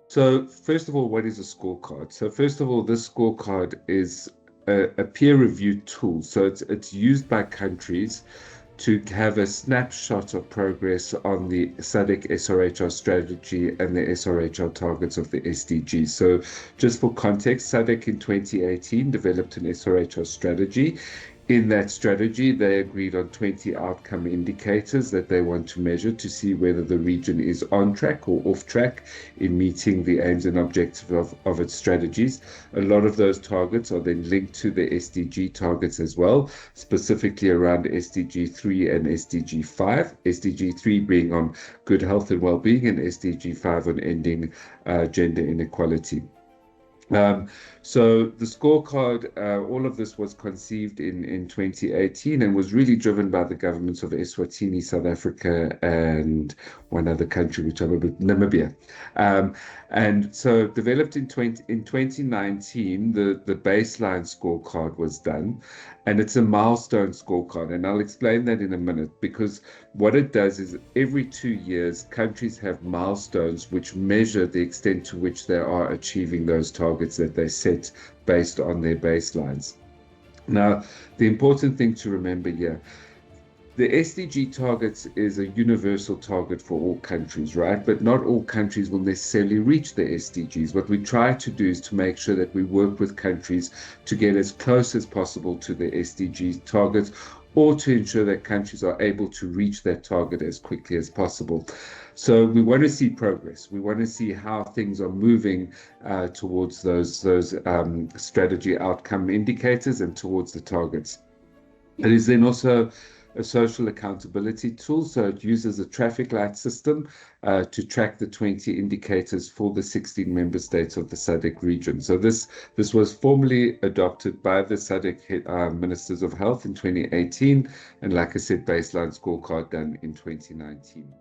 So first of all, what is a scorecard? So first of all, this scorecard is a peer-reviewed tool. So it's used by countries to have a snapshot of progress on the SADC SRHR strategy and the SRHR targets of the SDGs. So just for context, SADC in 2018 developed an SRHR strategy. In that strategy, they agreed on 20 outcome indicators that they want to measure to see whether the region is on track or off track in meeting the aims and objectives of its strategies. A lot of those targets are then linked to the SDG targets as well, specifically around SDG 3 and SDG 5. SDG 3 being on good health and well-being, and SDG 5 on ending gender inequality. So the scorecard, all of this was conceived in 2018 and was really driven by the governments of Eswatini, South Africa, and one other country, which I'm Namibia. And so developed in 2019, the baseline scorecard was done, and it's a milestone scorecard. And I'll explain that in a minute, because what it does is every 2 years, countries have milestones which measure the extent to which they are achieving those targets that they set based on their baselines. Now, the important thing to remember here, the SDG targets is a universal target for all countries, right? But not all countries will necessarily reach the SDGs. What we try to do is to make sure that we work with countries to get as close as possible to the SDG targets, or to ensure that countries are able to reach that target as quickly as possible. So we want to see progress. We want to see how things are moving towards those strategy outcome indicators and towards the targets. It is then also a social accountability tool. So it uses a traffic light system to track the 20 indicators for the 16 member states of the SADC region. So this was formally adopted by the SADC Ministers of Health in 2018, and like I said, baseline scorecard done in 2019.